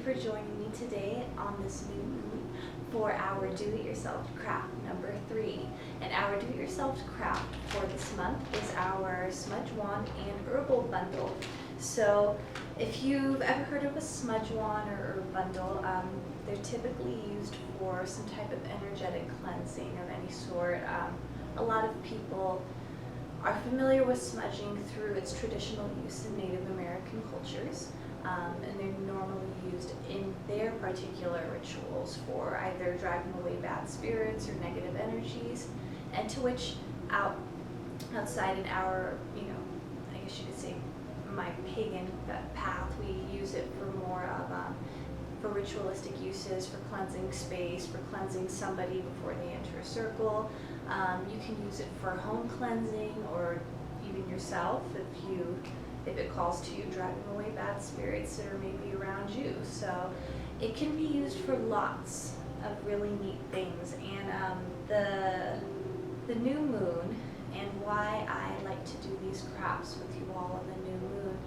for joining me today on this new moon for our do-it-yourself craft number 3. And our do-it-yourself craft for this month is our Smudge Wand and Herbal Bundle. So if you've ever heard of a Smudge Wand or Herb Bundle, they're typically used for some type of energetic cleansing of any sort. A lot of people are familiar with smudging through its traditional use in Native American cultures, and they're normally used in their particular rituals for either driving away bad spirits or negative energies, and to which outside in our, I guess you could say my pagan path, we use it for more of for ritualistic uses, for cleansing space, for cleansing somebody before they enter a circle. You can use it for home cleansing or even yourself if it calls to you, driving away bad spirits that are maybe around you. So it can be used for lots of really neat things. And the new moon, and why I like to do these crafts with you all on the new moon,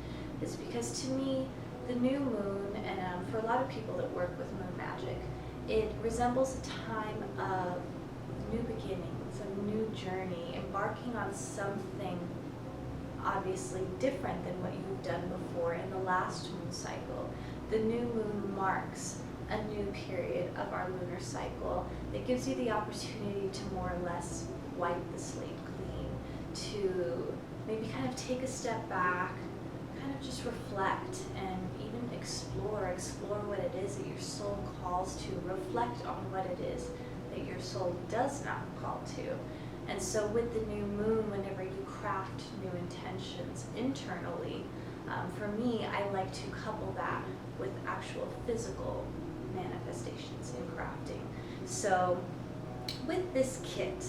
is because to me, the new moon, and for a lot of people that work with moon magic, it resembles a time of new beginnings, a new journey, embarking on something obviously different than what you've done before in the last moon cycle. The new moon marks a new period of our lunar cycle that gives you the opportunity to more or less wipe the slate clean, to maybe kind of take a step back, kind of just reflect and even explore what it is that your soul calls to, reflect on what it is that your soul does not call to. And so with the new moon, whenever you craft new intentions internally, for me, I like to couple that with actual physical manifestations in crafting. So with this kit,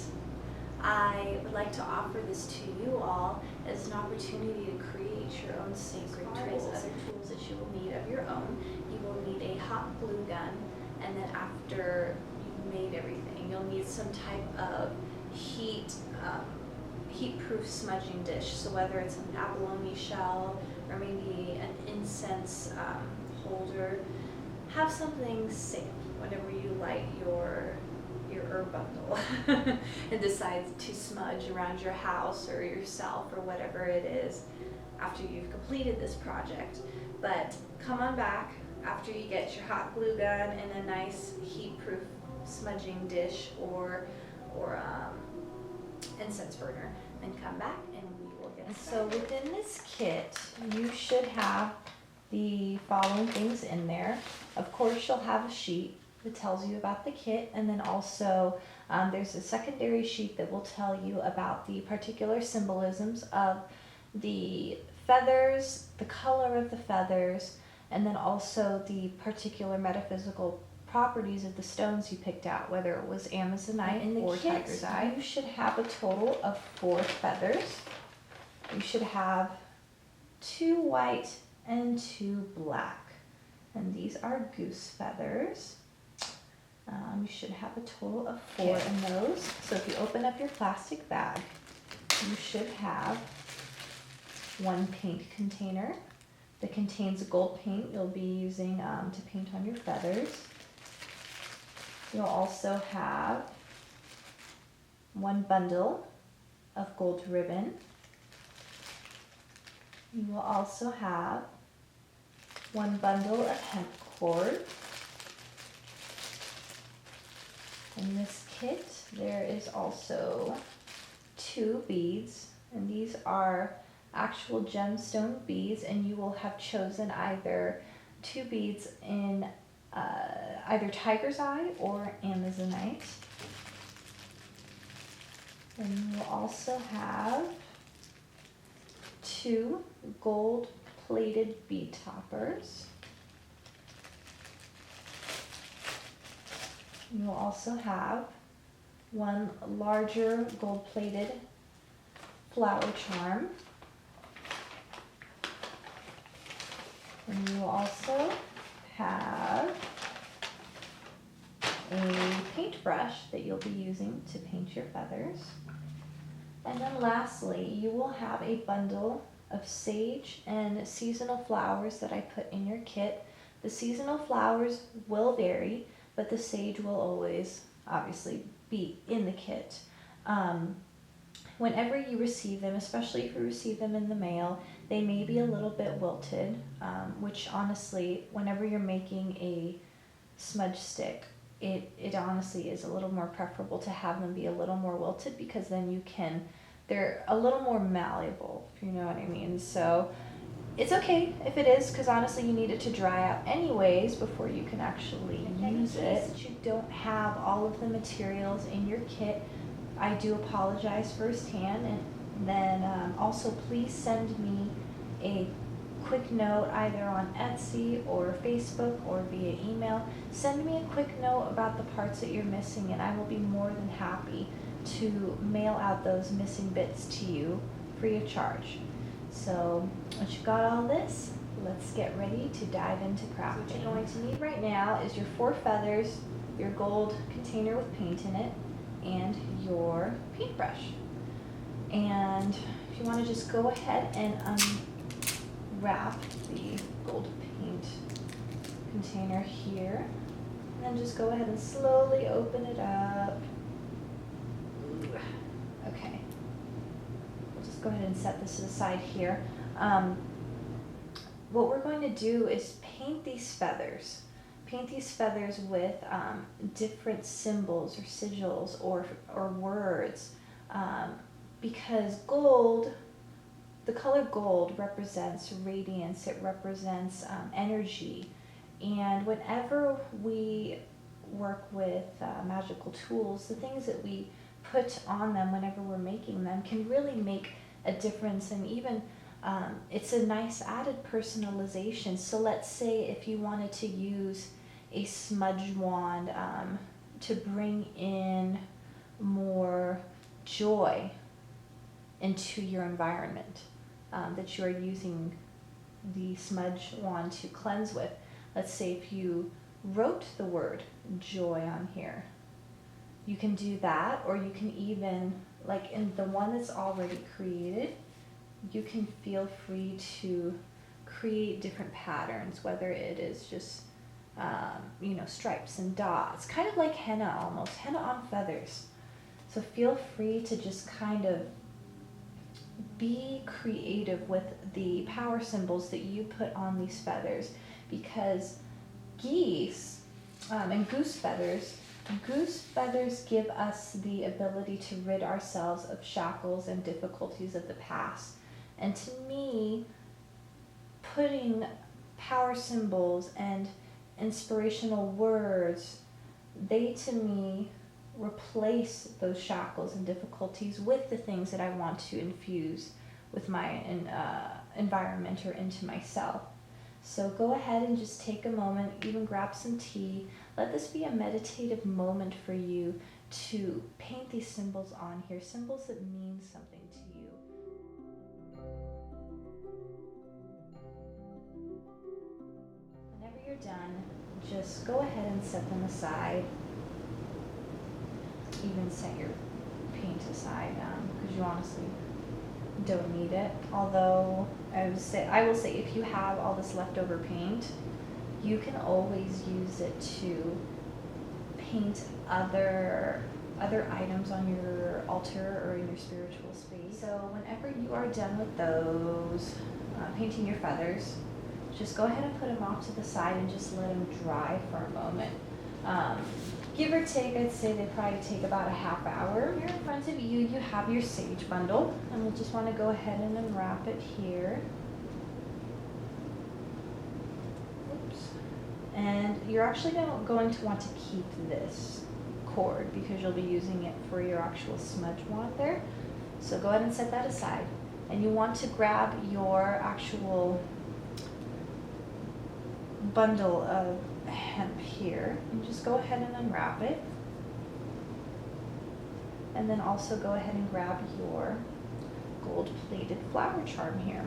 I would like to offer this to you all as an opportunity to create your own sacred tools, other tools that you will need of your own. You will need a hot glue gun, and then after you've made everything, you'll need some type of heat-proof smudging dish. So whether it's an abalone shell or maybe an incense holder, have something safe whenever you light your herb bundle and decide to smudge around your house or yourself or whatever it is after you've completed this project. But come on back after you get your hot glue gun and a nice heat-proof smudging dish or incense burner, and come back and we will get started. So within this kit, you should have the following things in there. Of course, you'll have a sheet that tells you about the kit, and then also there's a secondary sheet that will tell you about the particular symbolisms of the feathers, the color of the feathers, and then also the particular metaphysical properties of the stones you picked out, whether it was amazonite or tiger's eye. You should have a total of 4 feathers. You should have 2 white and 2 black, and these are goose feathers. You should have a total of 4 in those. So if you open up your plastic bag, you should have 1 paint container that contains gold paint you'll be using to paint on your feathers. You'll also have 1 bundle of gold ribbon. You will also have 1 bundle of hemp cord. In this kit, there is also 2 beads, and these are actual gemstone beads, and you will have chosen either 2 beads in either tiger's eye or amazonite. And you will also have 2 gold plated bead toppers. You will also have 1 larger gold plated flower charm. And you will also have a paintbrush that you'll be using to paint your feathers. And then lastly, you will have a bundle of sage and seasonal flowers that I put in your kit. The seasonal flowers will vary, but the sage will always obviously be in the kit. Whenever you receive them, especially if you receive them in the mail, they may be a little bit wilted, which honestly, whenever you're making a smudge stick, it honestly is a little more preferable to have them be a little more wilted, because then they're a little more malleable, if you know what I mean. So it's okay if it is, because honestly you need it to dry out anyways before you can actually use it. That you don't have all of the materials in your kit, I do apologize firsthand, and then also please send me a quick note either on Etsy or Facebook or via email. Send me a quick note about the parts that you're missing, and I will be more than happy to mail out those missing bits to you free of charge. So once you've got all this, let's get ready to dive into crafting. So what you're going to need right now is your 4 feathers, your gold container with paint in it, and your paintbrush. And if you want to just go ahead and unwrap the gold paint container here, and then just go ahead and slowly open it up. Ooh. Okay. We'll just go ahead and set this aside here. What we're going to do is paint these feathers. Paint these feathers with different symbols or sigils or words, because gold, the color gold represents radiance, it represents energy, and whenever we work with magical tools, the things that we put on them whenever we're making them can really make a difference, and even it's a nice added personalization. So let's say if you wanted to use a smudge wand to bring in more joy into your environment that you are using the smudge wand to cleanse with. Let's say if you wrote the word joy on here, you can do that, or you can even, like in the one that's already created, you can feel free to create different patterns, whether it is just stripes and dots, kind of like henna almost, henna on feathers. So feel free to just kind of be creative with the power symbols that you put on these feathers, because geese and goose feathers give us the ability to rid ourselves of shackles and difficulties of the past. And to me, putting power symbols and inspirational words, they to me replace those shackles and difficulties with the things that I want to infuse with my environment or into myself. So go ahead and just take a moment, even grab some tea. Let this be a meditative moment for you to paint these symbols on here, symbols that mean something to you. Whenever you're done, just go ahead and set them aside. Even set your paint aside, because you honestly don't need it. Although I will say if you have all this leftover paint, you can always use it to paint other items on your altar or in your spiritual space. So whenever you are done with those, painting your feathers, just go ahead and put them off to the side and just let them dry for a moment. Give or take, I'd say they probably take about a half hour. Here in front of you, you have your sage bundle, and we'll just want to go ahead and unwrap it here. Oops. And you're actually going to want to keep this cord because you'll be using it for your actual smudge wand there. So go ahead and set that aside. And you want to grab your actual bundle of hemp here and just go ahead and unwrap it, and then also go ahead and grab your gold plated flower charm here.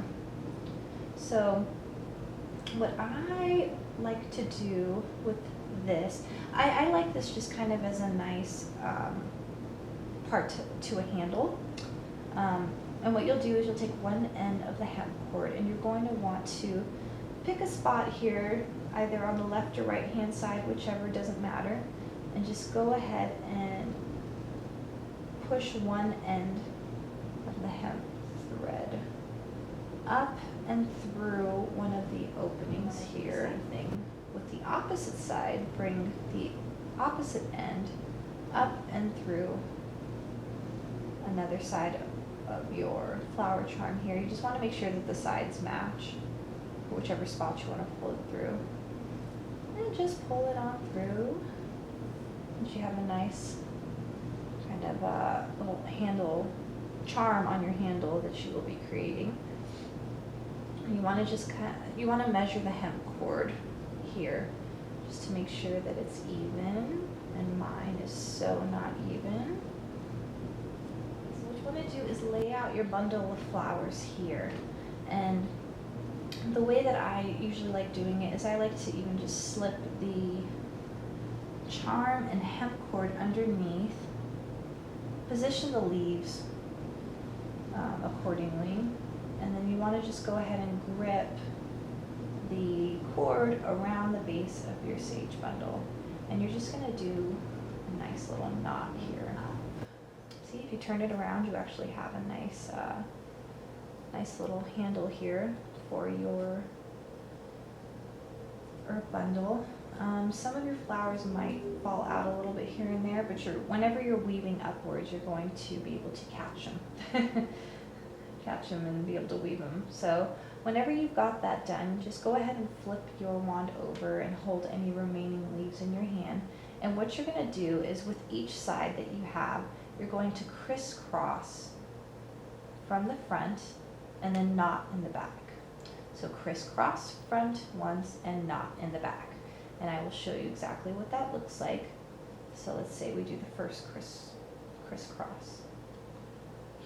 So what I like to do with this, I like this just kind of as a nice part to a handle, and what you'll do is you'll take one end of the hemp cord and you're going to want to pick a spot here, either on the left or right hand side, whichever, doesn't matter, and just go ahead and push one end of the hemp thread up and through one of the openings here. Same thing with the opposite side, bring the opposite end up and through another side of your flower charm here. You just want to make sure that the sides match, whichever spot you want to pull it through. And just pull it on through. And you have a nice kind of little handle charm on your handle that you will be creating. You want to just you want to measure the hemp cord here just to make sure that it's even, and mine is so not even. So what you want to do is lay out your bundle of flowers here, and the way that I usually like doing it is I like to even just slip the charm and hemp cord underneath, position the leaves accordingly, and then you want to just go ahead and grip the cord around the base of your sage bundle, and you're just going to do a nice little knot here. See, if you turn it around, you actually have a nice little handle here for your herb bundle. Some of your flowers might fall out a little bit here and there, but whenever you're weaving upwards, you're going to be able to catch them. Catch them and be able to weave them. So whenever you've got that done, just go ahead and flip your wand over and hold any remaining leaves in your hand. And what you're going to do is with each side that you have, you're going to crisscross from the front and then knot in the back. So crisscross front once and knot in the back. And I will show you exactly what that looks like. So let's say we do the first crisscross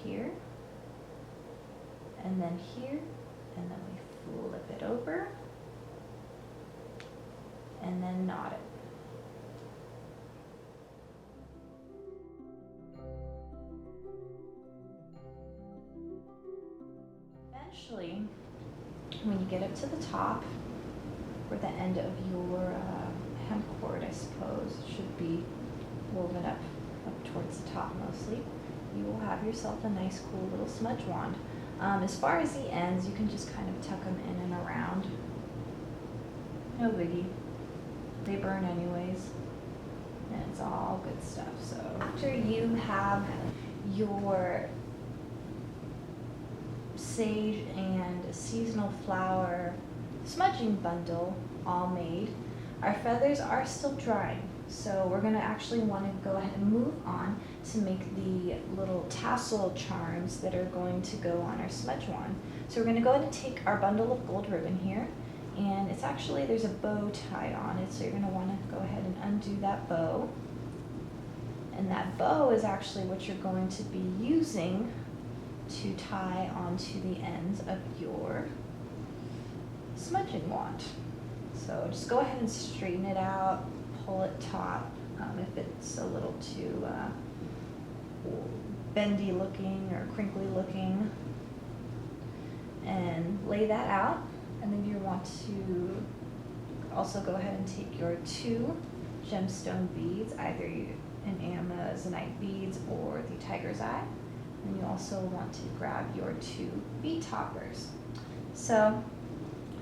here, and then here, and then we flip it over, and then knot it. Eventually, when you get up to the top, where the end of your hemp cord, I suppose, should be woven up towards the top mostly, you will have yourself a nice cool little smudge wand. As far as the ends, you can just kind of tuck them in and around. No biggie. They burn anyways. And it's all good stuff. So after you have your sage and seasonal flower smudging bundle all made, our feathers are still drying. So we're going to actually want to go ahead and move on to make the little tassel charms that are going to go on our smudge wand. So we're going to go ahead and take our bundle of gold ribbon here, and it's actually, there's a bow tied on it, so you're going to want to go ahead and undo that bow. And that bow is actually what you're going to be using to tie onto the ends of your smudging wand. So just go ahead and straighten it out, pull it taut if it's a little too bendy looking or crinkly looking, and lay that out. And then you want to also go ahead and take your 2 gemstone beads, either an Amazonite beads or the tiger's eye. And you also want to grab your 2 bead toppers. So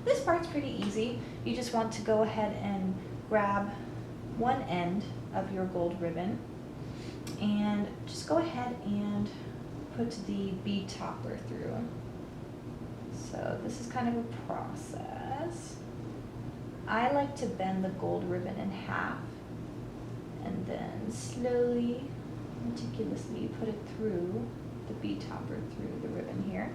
this part's pretty easy. You just want to go ahead and grab one end of your gold ribbon and just go ahead and put the bead topper through. So this is kind of a process. I like to bend the gold ribbon in half and then slowly, meticulously put it through the bead topper through the ribbon here.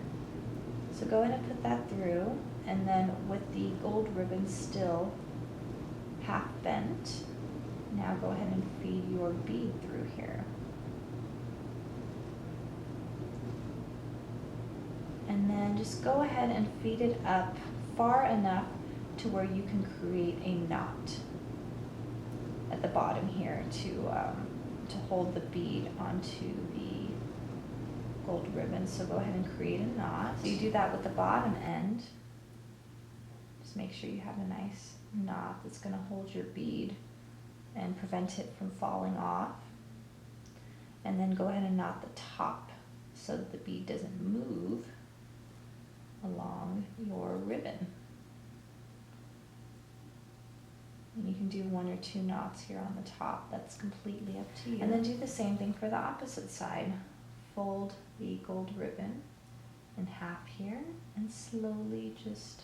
So go ahead and put that through, and then with the gold ribbon still half bent, now go ahead and feed your bead through here. And then just go ahead and feed it up far enough to where you can create a knot at the bottom here to hold the bead onto the gold ribbon. So go ahead and create a knot. So you do that with the bottom end. Just Just make sure you have a nice knot that's going to hold your bead and prevent it from falling off. And then go ahead and knot the top so that the bead doesn't move along your ribbon. And you can do 1 or 2 knots here on the top. That's completely up to you. And then do the same thing for the opposite side. Fold the gold ribbon in half here and slowly just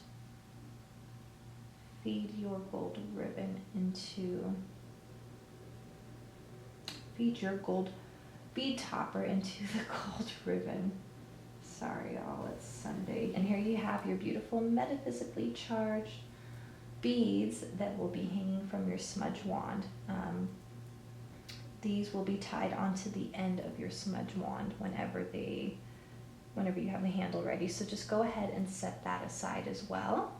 feed your gold ribbon feed your gold bead topper into the gold ribbon. Sorry y'all, it's Sunday. And here you have your beautiful metaphysically charged beads that will be hanging from your smudge wand. These will be tied onto the end of your smudge wand whenever you have the handle ready. So just go ahead and set that aside as well.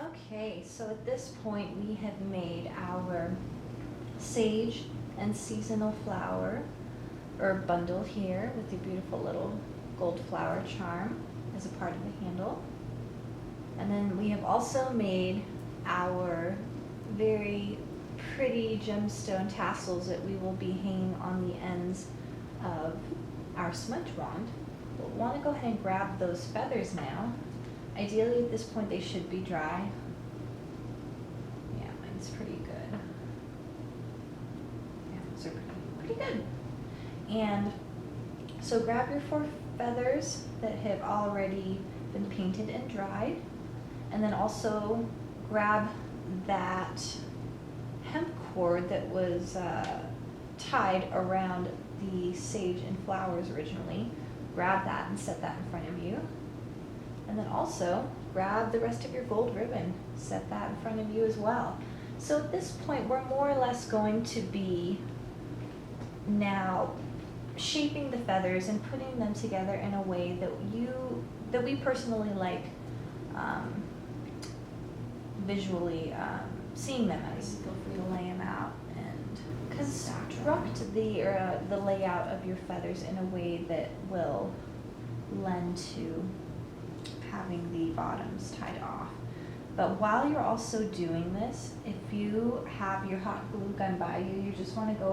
Okay, so at this point we have made our sage and seasonal flower herb bundle here with your beautiful little gold flower charm as a part of the handle. And then we have also made our very pretty gemstone tassels that we will be hanging on the ends of our smudge wand. We'll want to go ahead and grab those feathers now. Ideally at this point they should be dry. Yeah, mine's pretty good. Yeah, those are pretty good. And so grab your 4 feathers that have already been painted and dried. And then also grab that hemp cord that was tied around the sage and flowers originally. Grab that and set that in front of you. And then also grab the rest of your gold ribbon. Set that in front of you as well. So at this point, we're more or less going to be now shaping the feathers and putting them together in a way that we personally like visually seeing them as. Feel free to lay them out and construct the layout of your feathers in a way that will lend to having the bottoms tied off. But while you're also doing this, if you have your hot glue gun by you, you just want to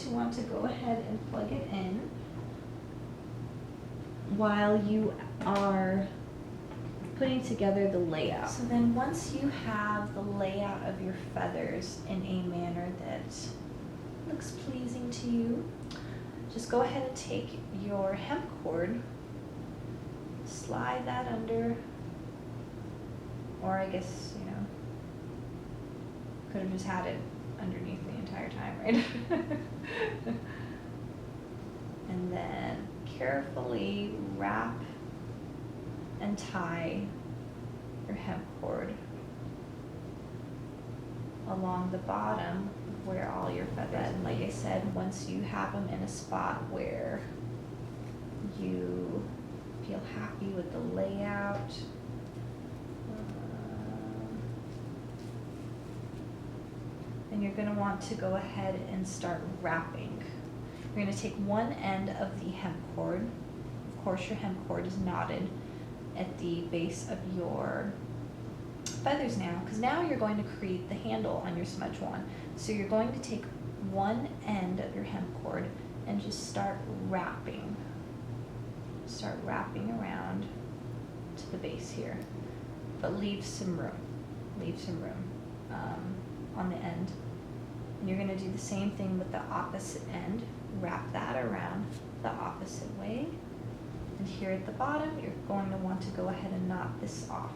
want to go ahead and plug it in while you are putting together the layout. So then once you have the layout of your feathers in a manner that looks pleasing to you, just go ahead and take your hemp cord, slide that under, or I guess, could have just had it underneath the entire time, right? And then carefully wrap and tie your hemp cord along the bottom where all your feathers, and like I said, once you have them in a spot where you feel happy with the layout, then you're going to want to go ahead and start wrapping. You're going to take one end of the hemp cord. Of course, your hemp cord is knotted at the base of your feathers now, because now you're going to create the handle on your smudge wand. So you're going to take one end of your hemp cord and just start wrapping. Start wrapping around to the base here, but leave some room. Leave some room on the end. And you're going to do the same thing with the opposite end. Wrap that around the opposite way. And here at the bottom, you're going to want to go ahead and knot this off.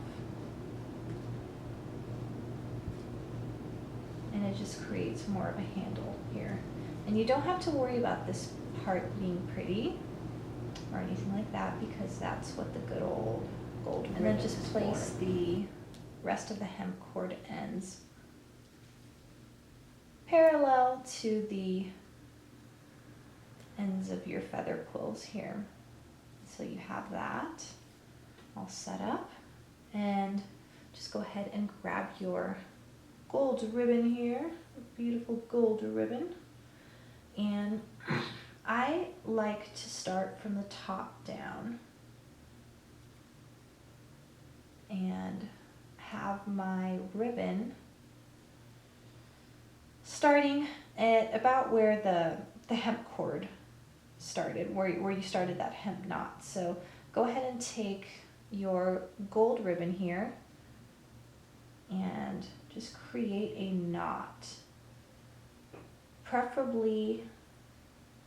And it just creates more of a handle here. And you don't have to worry about this part being pretty or anything like that, because that's what the good old gold ribbon is for. And then just place the rest of the hemp cord ends parallel to the ends of your feather quills here. So you have that all set up, and just go ahead and grab your gold ribbon here, beautiful gold ribbon. And I like to start from the top down and have my ribbon starting at about where the hemp cord started, where you started that hemp knot. So go ahead and take your gold ribbon here and just create a knot, preferably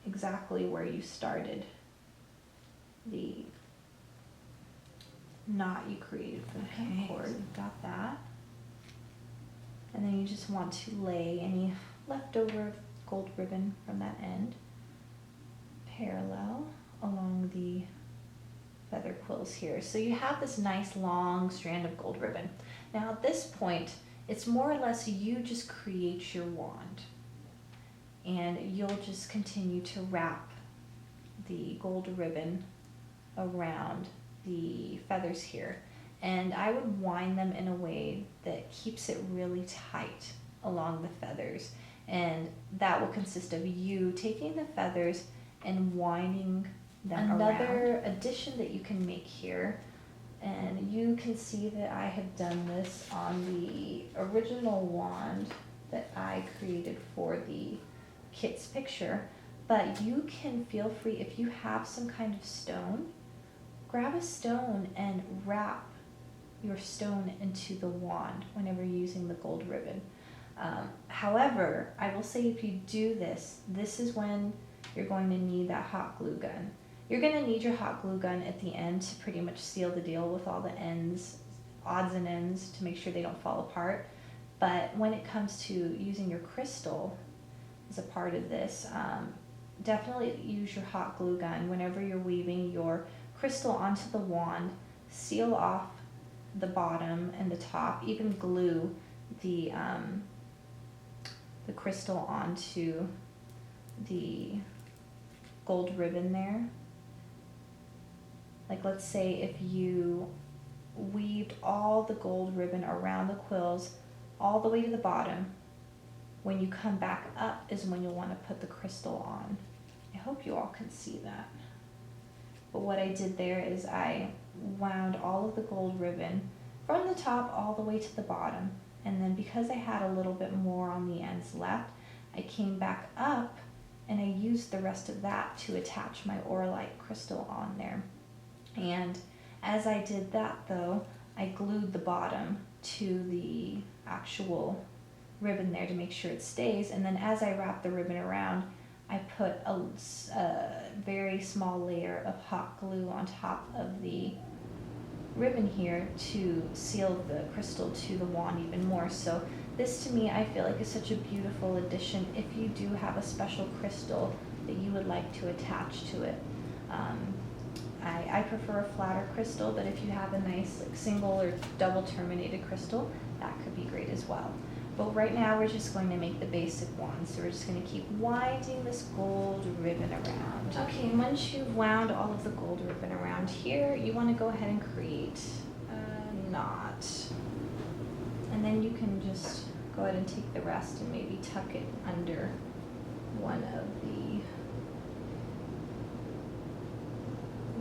exactly where you started the knot you created for the hemp cord. So got that. And then you just want to lay any leftover gold ribbon from that end parallel along the feather quills here. So you have this nice long strand of gold ribbon. Now at this point, it's more or less you just create your wand, and you'll just continue to wrap the gold ribbon around the feathers here. And I would wind them in a way that keeps it really tight along the feathers. And that will consist of you taking the feathers and winding them around. Another addition that you can make here, and you can see that I have done this on the original wand that I created for the kit's picture, but you can feel free, if you have some kind of stone, grab a stone and wrap your stone into the wand whenever you're using the gold ribbon. However, I will say if you do this, this is when you're going to need that hot glue gun. You're going to need your hot glue gun at the end to pretty much seal the deal with all the ends, odds and ends, to make sure they don't fall apart. But when it comes to using your crystal as a part of this, definitely use your hot glue gun whenever you're weaving your crystal onto the wand. Seal off the bottom and the top, even glue the crystal onto the gold ribbon there. Like, let's say if you weaved all the gold ribbon around the quills all the way to the bottom, when you come back up is when you'll want to put the crystal on. I hope you all can see that. But what I did there is I wound all of the gold ribbon from the top all the way to the bottom, and then because I had a little bit more on the ends left, I came back up and I used the rest of that to attach my Orlite crystal on there. And as I did that though, I glued the bottom to the actual ribbon there to make sure it stays, and then as I wrapped the ribbon around, I put a very small layer of hot glue on top of the ribbon here to seal the crystal to the wand even more. So this, to me, I feel like is such a beautiful addition if you do have a special crystal that you would like to attach to it. I prefer a flatter crystal, but if you have a nice like single or double terminated crystal, that could be great as well. But right now we're just going to make the basic wand, so we're just going to keep winding this gold ribbon around. Okay, once you've wound all of the gold ribbon around here, you want to go ahead and create a knot. And then you can just go ahead and take the rest and maybe tuck it under one of the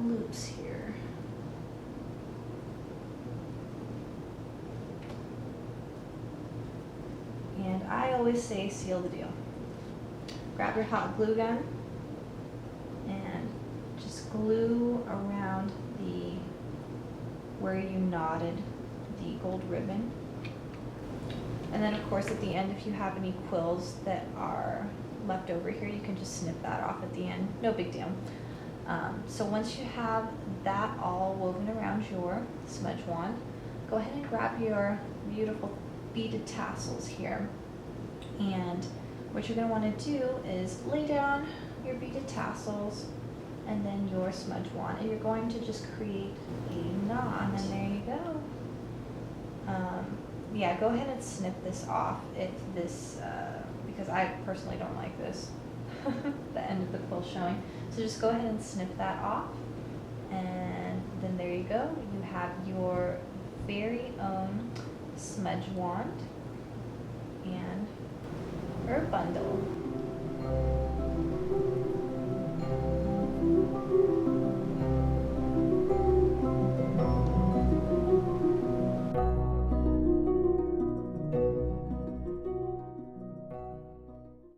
loops here. And I always say seal the deal. Grab your hot glue gun and just glue around where you knotted the gold ribbon. And then of course at the end, if you have any quills that are left over here, you can just snip that off at the end. No big deal. So once you have that all woven around your smudge wand, go ahead and grab your beautiful beaded tassels here. And what you're going to want to do is lay down your beaded tassels and then your smudge wand, and you're going to just create a knot, and there you go. Yeah, go ahead and snip this off if this, because I personally don't like this, the end of the quill showing. So just go ahead and snip that off, and then there you go. You have your very own smudge wand and herb bundle.